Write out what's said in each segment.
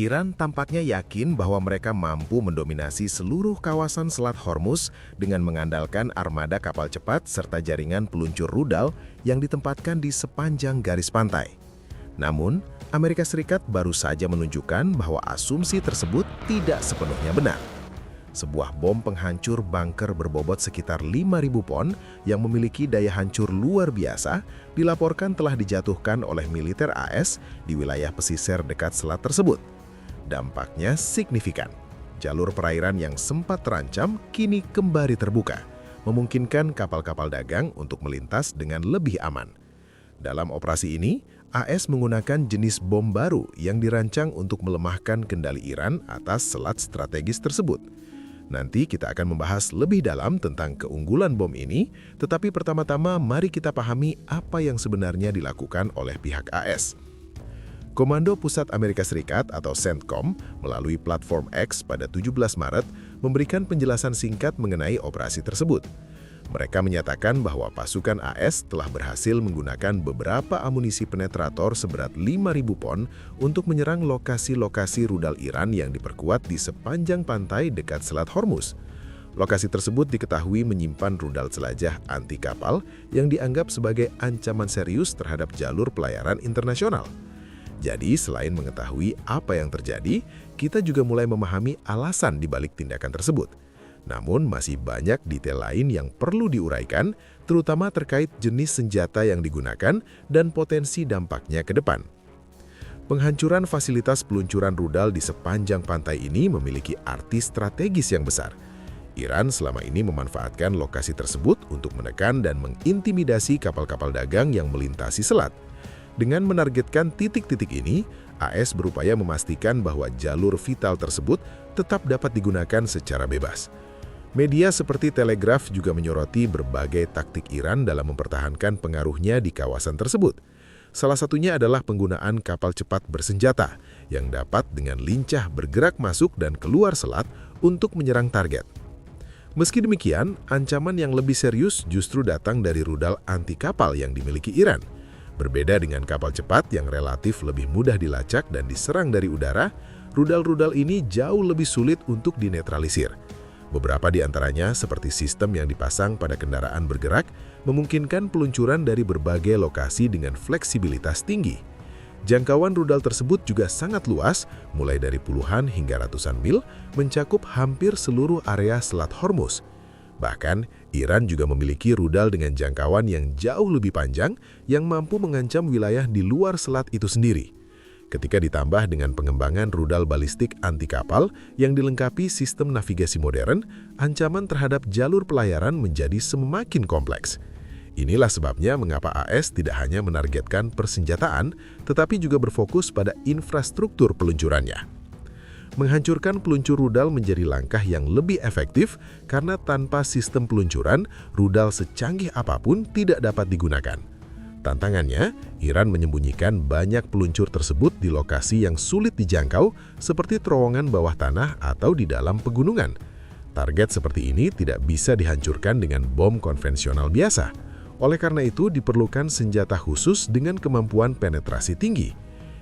Iran tampaknya yakin bahwa mereka mampu mendominasi seluruh kawasan Selat Hormuz dengan mengandalkan armada kapal cepat serta jaringan peluncur rudal yang ditempatkan di sepanjang garis pantai. Namun, Amerika Serikat baru saja menunjukkan bahwa asumsi tersebut tidak sepenuhnya benar. Sebuah bom penghancur bunker berbobot sekitar 5.000 pon yang memiliki daya hancur luar biasa dilaporkan telah dijatuhkan oleh militer AS di wilayah pesisir dekat selat tersebut. Dampaknya signifikan. Jalur perairan yang sempat terancam kini kembali terbuka, memungkinkan kapal-kapal dagang untuk melintas dengan lebih aman. Dalam operasi ini, AS menggunakan jenis bom baru yang dirancang untuk melemahkan kendali Iran atas selat strategis tersebut. Nanti kita akan membahas lebih dalam tentang keunggulan bom ini, tetapi pertama-tama mari kita pahami apa yang sebenarnya dilakukan oleh pihak AS. Komando Pusat Amerika Serikat atau CENTCOM melalui platform X pada 17 Maret memberikan penjelasan singkat mengenai operasi tersebut. Mereka menyatakan bahwa pasukan AS telah berhasil menggunakan beberapa amunisi penetrator seberat 5.000 pon untuk menyerang lokasi-lokasi rudal Iran yang diperkuat di sepanjang pantai dekat Selat Hormuz. Lokasi tersebut diketahui menyimpan rudal jelajah anti kapal yang dianggap sebagai ancaman serius terhadap jalur pelayaran internasional. Jadi, selain mengetahui apa yang terjadi, kita juga mulai memahami alasan di balik tindakan tersebut. Namun, masih banyak detail lain yang perlu diuraikan, terutama terkait jenis senjata yang digunakan dan potensi dampaknya ke depan. Penghancuran fasilitas peluncuran rudal di sepanjang pantai ini memiliki arti strategis yang besar. Iran selama ini memanfaatkan lokasi tersebut untuk menekan dan mengintimidasi kapal-kapal dagang yang melintasi selat. Dengan menargetkan titik-titik ini, AS berupaya memastikan bahwa jalur vital tersebut tetap dapat digunakan secara bebas. Media seperti Telegraph juga menyoroti berbagai taktik Iran dalam mempertahankan pengaruhnya di kawasan tersebut. Salah satunya adalah penggunaan kapal cepat bersenjata yang dapat dengan lincah bergerak masuk dan keluar selat untuk menyerang target. Meski demikian, ancaman yang lebih serius justru datang dari rudal anti kapal yang dimiliki Iran. Berbeda dengan kapal cepat yang relatif lebih mudah dilacak dan diserang dari udara, rudal-rudal ini jauh lebih sulit untuk dinetralisir. Beberapa di antaranya, seperti sistem yang dipasang pada kendaraan bergerak, memungkinkan peluncuran dari berbagai lokasi dengan fleksibilitas tinggi. Jangkauan rudal tersebut juga sangat luas, mulai dari puluhan hingga ratusan mil, mencakup hampir seluruh area Selat Hormuz. Bahkan, Iran juga memiliki rudal dengan jangkauan yang jauh lebih panjang yang mampu mengancam wilayah di luar selat itu sendiri. Ketika ditambah dengan pengembangan rudal balistik anti kapal yang dilengkapi sistem navigasi modern, ancaman terhadap jalur pelayaran menjadi semakin kompleks. Inilah sebabnya mengapa AS tidak hanya menargetkan persenjataan, tetapi juga berfokus pada infrastruktur peluncurannya. Menghancurkan peluncur rudal menjadi langkah yang lebih efektif karena tanpa sistem peluncuran, rudal secanggih apapun tidak dapat digunakan. Tantangannya, Iran menyembunyikan banyak peluncur tersebut di lokasi yang sulit dijangkau seperti terowongan bawah tanah atau di dalam pegunungan. Target seperti ini tidak bisa dihancurkan dengan bom konvensional biasa. Oleh karena itu, diperlukan senjata khusus dengan kemampuan penetrasi tinggi.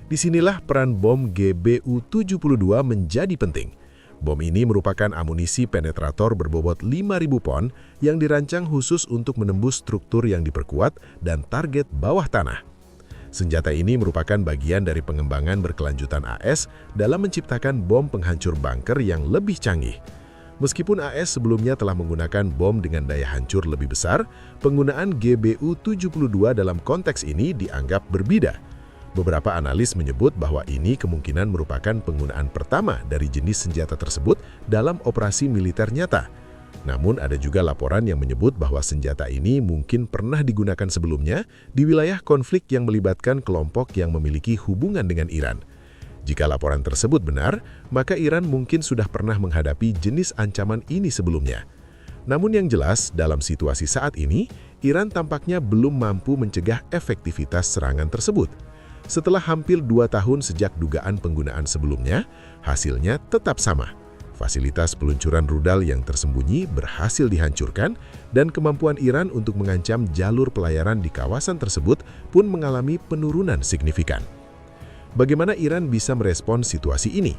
Disinilah peran bom GBU-72 menjadi penting. Bom ini merupakan amunisi penetrator berbobot 5.000 pon yang dirancang khusus untuk menembus struktur yang diperkuat dan target bawah tanah. Senjata ini merupakan bagian dari pengembangan berkelanjutan AS dalam menciptakan bom penghancur bunker yang lebih canggih. Meskipun AS sebelumnya telah menggunakan bom dengan daya hancur lebih besar, penggunaan GBU-72 dalam konteks ini dianggap berbeda. Beberapa analis menyebut bahwa ini kemungkinan merupakan penggunaan pertama dari jenis senjata tersebut dalam operasi militer nyata. Namun ada juga laporan yang menyebut bahwa senjata ini mungkin pernah digunakan sebelumnya di wilayah konflik yang melibatkan kelompok yang memiliki hubungan dengan Iran. Jika laporan tersebut benar, maka Iran mungkin sudah pernah menghadapi jenis ancaman ini sebelumnya. Namun yang jelas, dalam situasi saat ini, Iran tampaknya belum mampu mencegah efektivitas serangan tersebut. Setelah hampir 2 tahun sejak dugaan penggunaan sebelumnya, hasilnya tetap sama. Fasilitas peluncuran rudal yang tersembunyi berhasil dihancurkan dan kemampuan Iran untuk mengancam jalur pelayaran di kawasan tersebut pun mengalami penurunan signifikan. Bagaimana Iran bisa merespons situasi ini?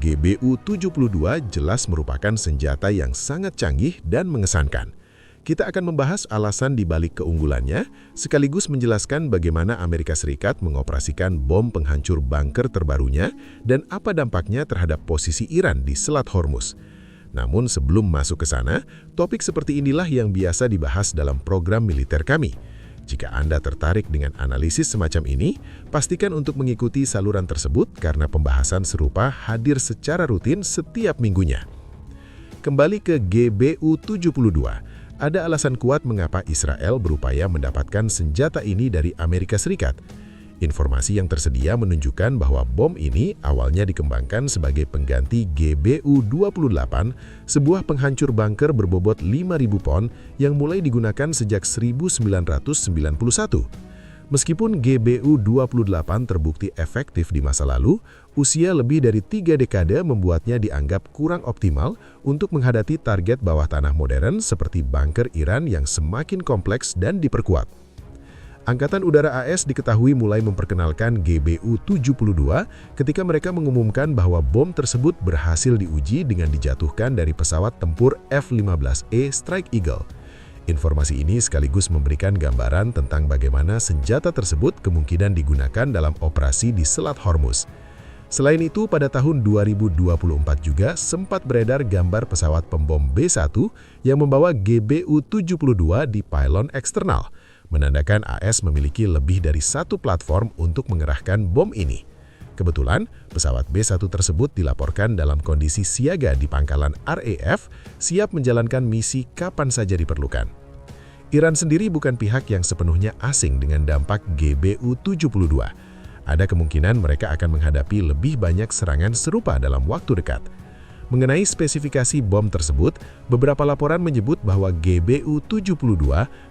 GBU-72 jelas merupakan senjata yang sangat canggih dan mengesankan. Kita akan membahas alasan dibalik keunggulannya, sekaligus menjelaskan bagaimana Amerika Serikat mengoperasikan bom penghancur bunker terbarunya dan apa dampaknya terhadap posisi Iran di Selat Hormuz. Namun sebelum masuk ke sana, topik seperti inilah yang biasa dibahas dalam program militer kami. Jika Anda tertarik dengan analisis semacam ini, pastikan untuk mengikuti saluran tersebut karena pembahasan serupa hadir secara rutin setiap minggunya. Kembali ke GBU-72. Ada alasan kuat mengapa Israel berupaya mendapatkan senjata ini dari Amerika Serikat. Informasi yang tersedia menunjukkan bahwa bom ini awalnya dikembangkan sebagai pengganti GBU-28, sebuah penghancur bunker berbobot 5.000 pon yang mulai digunakan sejak 1991. Meskipun GBU-28 terbukti efektif di masa lalu, usia lebih dari 3 dekade membuatnya dianggap kurang optimal untuk menghadapi target bawah tanah modern seperti bunker Iran yang semakin kompleks dan diperkuat. Angkatan Udara AS diketahui mulai memperkenalkan GBU-72 ketika mereka mengumumkan bahwa bom tersebut berhasil diuji dengan dijatuhkan dari pesawat tempur F-15E Strike Eagle. Informasi ini sekaligus memberikan gambaran tentang bagaimana senjata tersebut kemungkinan digunakan dalam operasi di Selat Hormuz. Selain itu, pada tahun 2024 juga sempat beredar gambar pesawat pembom B-1 yang membawa GBU-72 di pylon eksternal, menandakan AS memiliki lebih dari satu platform untuk mengerahkan bom ini. Kebetulan, pesawat B-1 tersebut dilaporkan dalam kondisi siaga di pangkalan RAF, siap menjalankan misi kapan saja diperlukan. Iran sendiri bukan pihak yang sepenuhnya asing dengan dampak GBU-72. Ada kemungkinan mereka akan menghadapi lebih banyak serangan serupa dalam waktu dekat. Mengenai spesifikasi bom tersebut, beberapa laporan menyebut bahwa GBU-72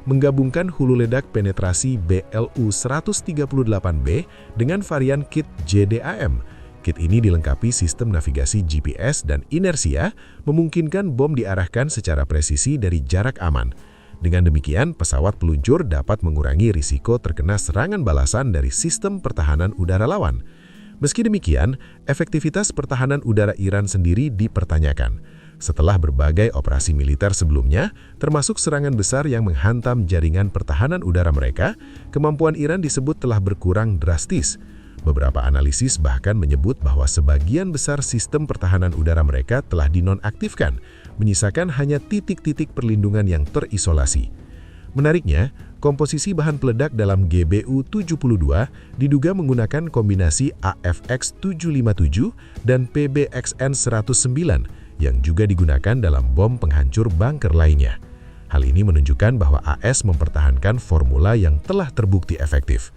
menggabungkan hulu ledak penetrasi BLU-138B dengan varian kit JDAM. Kit ini dilengkapi sistem navigasi GPS dan inersia, memungkinkan bom diarahkan secara presisi dari jarak aman. Dengan demikian, pesawat peluncur dapat mengurangi risiko terkena serangan balasan dari sistem pertahanan udara lawan. Meski demikian, efektivitas pertahanan udara Iran sendiri dipertanyakan. Setelah berbagai operasi militer sebelumnya, termasuk serangan besar yang menghantam jaringan pertahanan udara mereka, kemampuan Iran disebut telah berkurang drastis. Beberapa analisis bahkan menyebut bahwa sebagian besar sistem pertahanan udara mereka telah dinonaktifkan, menyisakan hanya titik-titik perlindungan yang terisolasi. Menariknya, komposisi bahan peledak dalam GBU-72 diduga menggunakan kombinasi AFX-757 dan PBXN-109 yang juga digunakan dalam bom penghancur bunker lainnya. Hal ini menunjukkan bahwa AS mempertahankan formula yang telah terbukti efektif.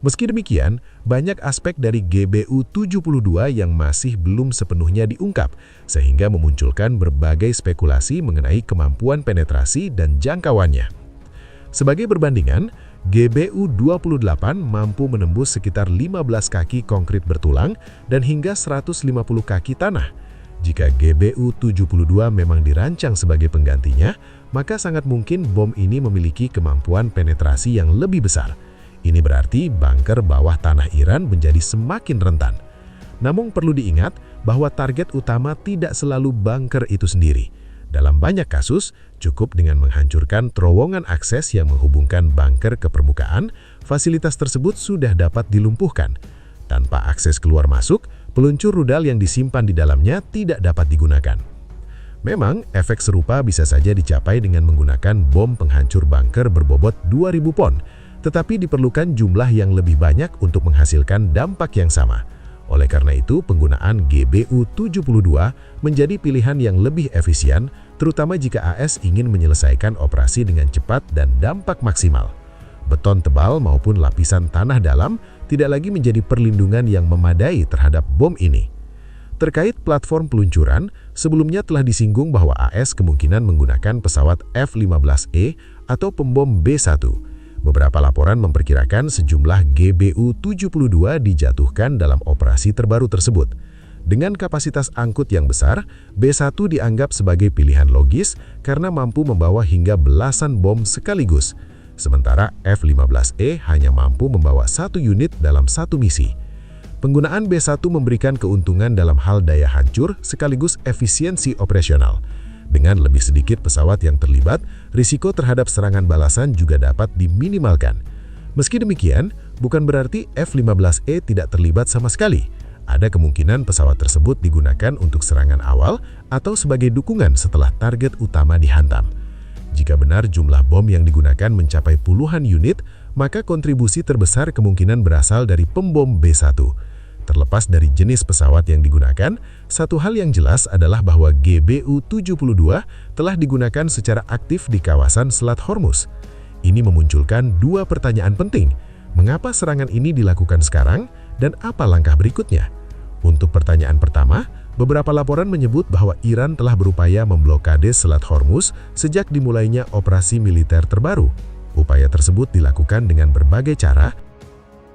Meski demikian, banyak aspek dari GBU-72 yang masih belum sepenuhnya diungkap, sehingga memunculkan berbagai spekulasi mengenai kemampuan penetrasi dan jangkauannya. Sebagai perbandingan, GBU-28 mampu menembus sekitar 15 kaki konkrit bertulang dan hingga 150 kaki tanah. Jika GBU-72 memang dirancang sebagai penggantinya, maka sangat mungkin bom ini memiliki kemampuan penetrasi yang lebih besar. Ini berarti bunker bawah tanah Iran menjadi semakin rentan. Namun perlu diingat bahwa target utama tidak selalu bunker itu sendiri. Dalam banyak kasus, cukup dengan menghancurkan terowongan akses yang menghubungkan bunker ke permukaan, fasilitas tersebut sudah dapat dilumpuhkan. Tanpa akses keluar masuk, peluncur rudal yang disimpan di dalamnya tidak dapat digunakan. Memang, efek serupa bisa saja dicapai dengan menggunakan bom penghancur bunker berbobot 2.000 pon, tetapi diperlukan jumlah yang lebih banyak untuk menghasilkan dampak yang sama. Oleh karena itu, penggunaan GBU-72 menjadi pilihan yang lebih efisien, terutama jika AS ingin menyelesaikan operasi dengan cepat dan dampak maksimal. Beton tebal maupun lapisan tanah dalam tidak lagi menjadi perlindungan yang memadai terhadap bom ini. Terkait platform peluncuran, sebelumnya telah disinggung bahwa AS kemungkinan menggunakan pesawat F-15E atau pembom B-1. Beberapa laporan memperkirakan sejumlah GBU-72 dijatuhkan dalam operasi terbaru tersebut. Dengan kapasitas angkut yang besar, B-1 dianggap sebagai pilihan logis karena mampu membawa hingga belasan bom sekaligus. Sementara F-15E hanya mampu membawa satu unit dalam satu misi. Penggunaan B1 memberikan keuntungan dalam hal daya hancur sekaligus efisiensi operasional. Dengan lebih sedikit pesawat yang terlibat, risiko terhadap serangan balasan juga dapat diminimalkan. Meski demikian, bukan berarti F-15E tidak terlibat sama sekali. Ada kemungkinan pesawat tersebut digunakan untuk serangan awal atau sebagai dukungan setelah target utama dihantam. Jika benar jumlah bom yang digunakan mencapai puluhan unit, maka kontribusi terbesar kemungkinan berasal dari pembom B1. Terlepas dari jenis pesawat yang digunakan, satu hal yang jelas adalah bahwa GBU-72 telah digunakan secara aktif di kawasan Selat Hormuz. Ini memunculkan dua pertanyaan penting. Mengapa serangan ini dilakukan sekarang dan apa langkah berikutnya? Untuk pertanyaan pertama, beberapa laporan menyebut bahwa Iran telah berupaya memblokade Selat Hormuz sejak dimulainya operasi militer terbaru. Upaya tersebut dilakukan dengan berbagai cara.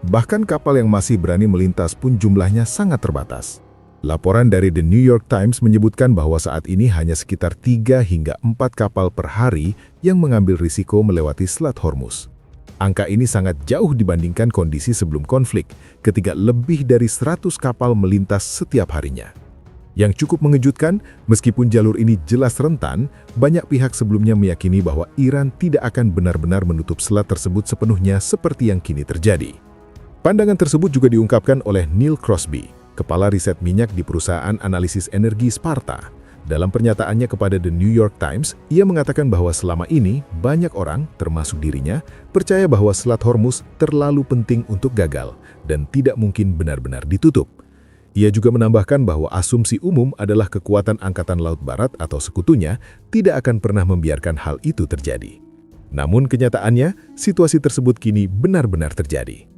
Bahkan kapal yang masih berani melintas pun jumlahnya sangat terbatas. Laporan dari The New York Times menyebutkan bahwa saat ini hanya sekitar 3 hingga 4 kapal per hari yang mengambil risiko melewati Selat Hormuz. Angka ini sangat jauh dibandingkan kondisi sebelum konflik, ketika lebih dari 100 kapal melintas setiap harinya. Yang cukup mengejutkan, meskipun jalur ini jelas rentan, banyak pihak sebelumnya meyakini bahwa Iran tidak akan benar-benar menutup selat tersebut sepenuhnya seperti yang kini terjadi. Pandangan tersebut juga diungkapkan oleh Neil Crosby, kepala riset minyak di perusahaan analisis energi Sparta. Dalam pernyataannya kepada The New York Times, ia mengatakan bahwa selama ini banyak orang, termasuk dirinya, percaya bahwa Selat Hormuz terlalu penting untuk gagal dan tidak mungkin benar-benar ditutup. Ia juga menambahkan bahwa asumsi umum adalah kekuatan Angkatan Laut Barat atau sekutunya tidak akan pernah membiarkan hal itu terjadi. Namun kenyataannya, situasi tersebut kini benar-benar terjadi.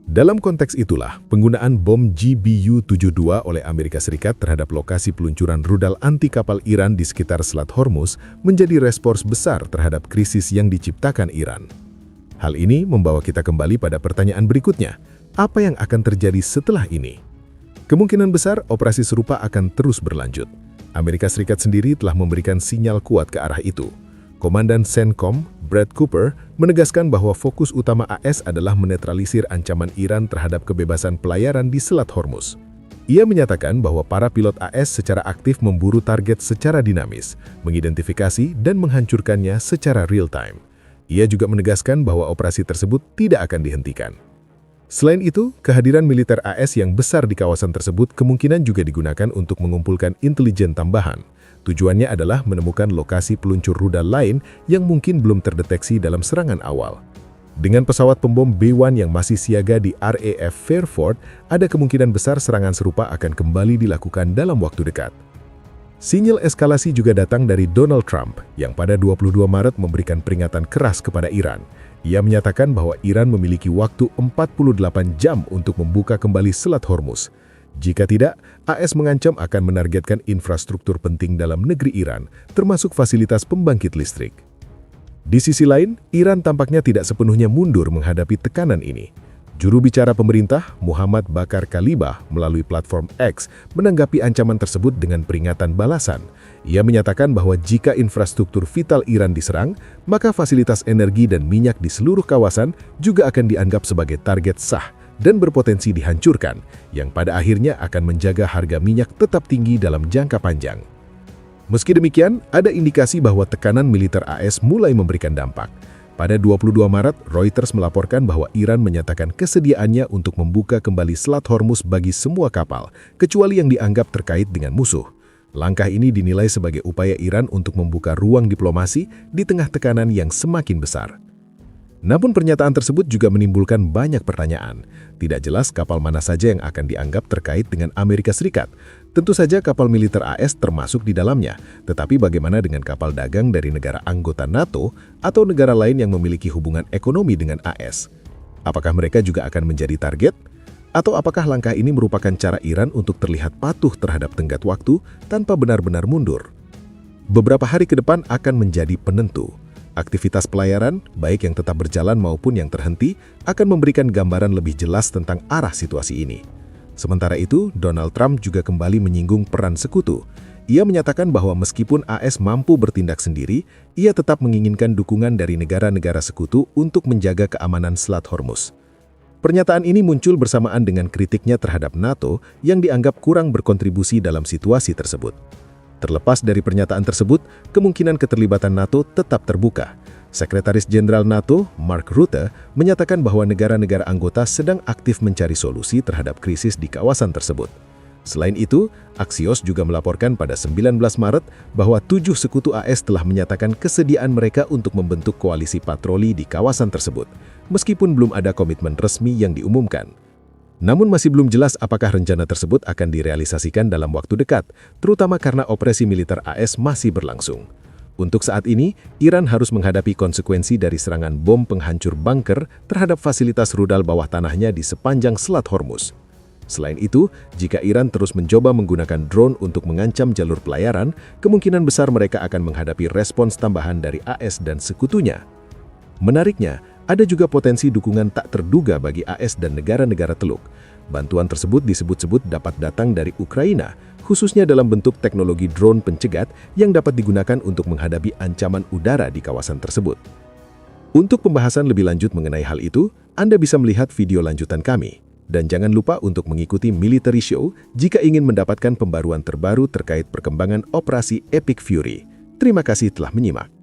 Dalam konteks itulah, penggunaan bom GBU-72 oleh Amerika Serikat terhadap lokasi peluncuran rudal anti kapal Iran di sekitar Selat Hormuz menjadi respons besar terhadap krisis yang diciptakan Iran. Hal ini membawa kita kembali pada pertanyaan berikutnya, apa yang akan terjadi setelah ini? Kemungkinan besar operasi serupa akan terus berlanjut. Amerika Serikat sendiri telah memberikan sinyal kuat ke arah itu. Komandan CENTCOM, Brad Cooper, menegaskan bahwa fokus utama AS adalah menetralisir ancaman Iran terhadap kebebasan pelayaran di Selat Hormuz. Ia menyatakan bahwa para pilot AS secara aktif memburu target secara dinamis, mengidentifikasi dan menghancurkannya secara real-time. Ia juga menegaskan bahwa operasi tersebut tidak akan dihentikan. Selain itu, kehadiran militer AS yang besar di kawasan tersebut kemungkinan juga digunakan untuk mengumpulkan intelijen tambahan. Tujuannya adalah menemukan lokasi peluncur rudal lain yang mungkin belum terdeteksi dalam serangan awal. Dengan pesawat pembom B-1 yang masih siaga di RAF Fairford, ada kemungkinan besar serangan serupa akan kembali dilakukan dalam waktu dekat. Sinyal eskalasi juga datang dari Donald Trump, yang pada 22 Maret memberikan peringatan keras kepada Iran. Ia menyatakan bahwa Iran memiliki waktu 48 jam untuk membuka kembali Selat Hormuz. Jika tidak, AS mengancam akan menargetkan infrastruktur penting dalam negeri Iran, termasuk fasilitas pembangkit listrik. Di sisi lain, Iran tampaknya tidak sepenuhnya mundur menghadapi tekanan ini. Juru bicara pemerintah, Muhammad Bakar Kalibah, melalui platform X, menanggapi ancaman tersebut dengan peringatan balasan. Ia menyatakan bahwa jika infrastruktur vital Iran diserang, maka fasilitas energi dan minyak di seluruh kawasan juga akan dianggap sebagai target sah dan berpotensi dihancurkan, yang pada akhirnya akan menjaga harga minyak tetap tinggi dalam jangka panjang. Meski demikian, ada indikasi bahwa tekanan militer AS mulai memberikan dampak. Pada 22 Maret, Reuters melaporkan bahwa Iran menyatakan kesediaannya untuk membuka kembali Selat Hormuz bagi semua kapal, kecuali yang dianggap terkait dengan musuh. Langkah ini dinilai sebagai upaya Iran untuk membuka ruang diplomasi di tengah tekanan yang semakin besar. Namun pernyataan tersebut juga menimbulkan banyak pertanyaan. Tidak jelas kapal mana saja yang akan dianggap terkait dengan Amerika Serikat. Tentu saja kapal militer AS termasuk di dalamnya, tetapi bagaimana dengan kapal dagang dari negara anggota NATO atau negara lain yang memiliki hubungan ekonomi dengan AS? Apakah mereka juga akan menjadi target? Atau apakah langkah ini merupakan cara Iran untuk terlihat patuh terhadap tenggat waktu tanpa benar-benar mundur? Beberapa hari ke depan akan menjadi penentu. Aktivitas pelayaran, baik yang tetap berjalan maupun yang terhenti, akan memberikan gambaran lebih jelas tentang arah situasi ini. Sementara itu, Donald Trump juga kembali menyinggung peran sekutu. Ia menyatakan bahwa meskipun AS mampu bertindak sendiri, ia tetap menginginkan dukungan dari negara-negara sekutu untuk menjaga keamanan Selat Hormuz. Pernyataan ini muncul bersamaan dengan kritiknya terhadap NATO yang dianggap kurang berkontribusi dalam situasi tersebut. Terlepas dari pernyataan tersebut, kemungkinan keterlibatan NATO tetap terbuka. Sekretaris Jenderal NATO, Mark Rutte, menyatakan bahwa negara-negara anggota sedang aktif mencari solusi terhadap krisis di kawasan tersebut. Selain itu, Axios juga melaporkan pada 19 Maret bahwa 7 sekutu AS telah menyatakan kesediaan mereka untuk membentuk koalisi patroli di kawasan tersebut, meskipun belum ada komitmen resmi yang diumumkan. Namun masih belum jelas apakah rencana tersebut akan direalisasikan dalam waktu dekat, terutama karena operasi militer AS masih berlangsung. Untuk saat ini, Iran harus menghadapi konsekuensi dari serangan bom penghancur bunker terhadap fasilitas rudal bawah tanahnya di sepanjang Selat Hormuz. Selain itu, jika Iran terus mencoba menggunakan drone untuk mengancam jalur pelayaran, kemungkinan besar mereka akan menghadapi respons tambahan dari AS dan sekutunya. Menariknya, ada juga potensi dukungan tak terduga bagi AS dan negara-negara Teluk. Bantuan tersebut disebut-sebut dapat datang dari Ukraina, khususnya dalam bentuk teknologi drone pencegat yang dapat digunakan untuk menghadapi ancaman udara di kawasan tersebut. Untuk pembahasan lebih lanjut mengenai hal itu, Anda bisa melihat video lanjutan kami. Dan jangan lupa untuk mengikuti Military Show jika ingin mendapatkan pembaruan terbaru terkait perkembangan operasi Epic Fury. Terima kasih telah menyimak.